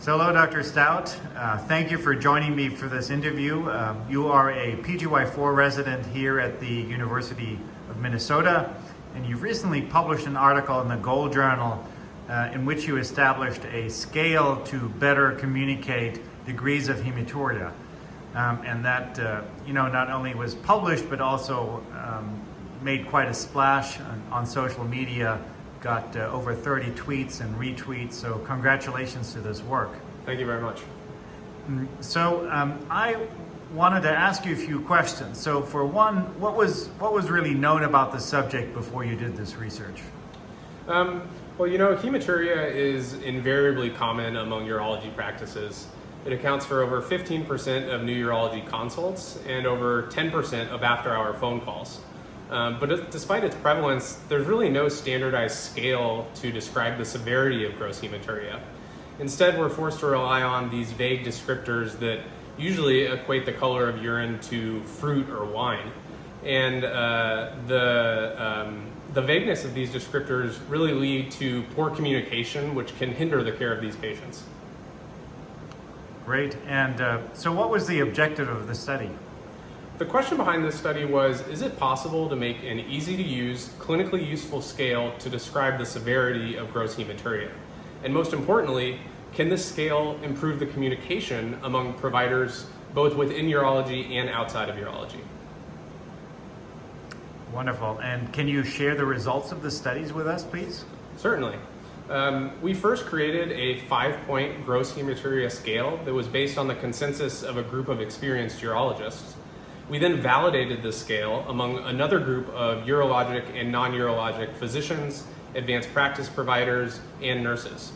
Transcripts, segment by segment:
So hello, Dr. Stout. Thank you for joining me for this interview. You are a PGY4 resident here at the University of Minnesota, and you've recently published an article in the Gold Journal in which you established a scale to better communicate degrees of hematuria. And that, not only was published, but also made quite a splash on social media. Got over 30 tweets and retweets, so congratulations to this work. Thank you very much. So I wanted to ask you a few questions. So for one, what was really known about the subject before you did this research? Well, hematuria is invariably common among urology practices. It accounts for over 15% of new urology consults and over 10% of after-hour phone calls. But despite its prevalence, there's really no standardized scale to describe the severity of gross hematuria. Instead, we're forced to rely on these vague descriptors that usually equate the color of urine to fruit or wine. And the vagueness of these descriptors really lead to poor communication, which can hinder the care of these patients. Great. And so what was the objective of the study? The question behind this study was, is it possible to make an easy-to-use, clinically useful scale to describe the severity of gross hematuria? And most importantly, can this scale improve the communication among providers both within urology and outside of urology? Wonderful. And can you share the results of the studies with us, please? Certainly. We first created a 5-point gross hematuria scale that was based on the consensus of a group of experienced urologists. We then validated this scale among another group of urologic and non-urologic physicians, advanced practice providers, and nurses.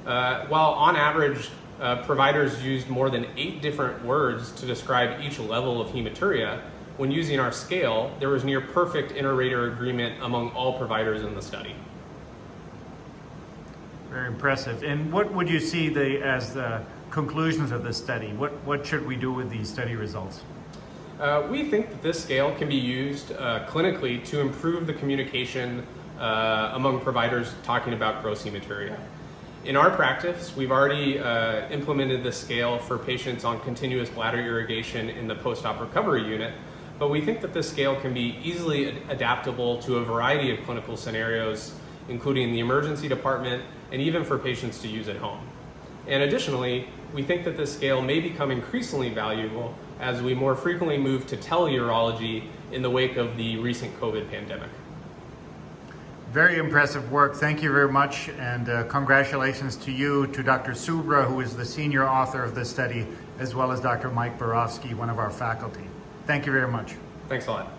While on average, providers used more than 8 different words to describe each level of hematuria, when using our scale, there was near perfect inter-rater agreement among all providers in the study. Very impressive. And what would you see as the conclusions of this study? What should we do with these study results? We think that this scale can be used clinically to improve the communication among providers talking about gross hematuria. In our practice, we've already implemented this scale for patients on continuous bladder irrigation in the post-op recovery unit, but we think that this scale can be easily adaptable to a variety of clinical scenarios, including the emergency department and even for patients to use at home. And additionally, we think that this scale may become increasingly valuable as we more frequently move to teleurology in the wake of the recent COVID pandemic. Very impressive work. Thank you very much, and congratulations to you, to Dr. Subra, who is the senior author of this study, as well as Dr. Mike Borofsky, one of our faculty. Thank you very much. Thanks a lot.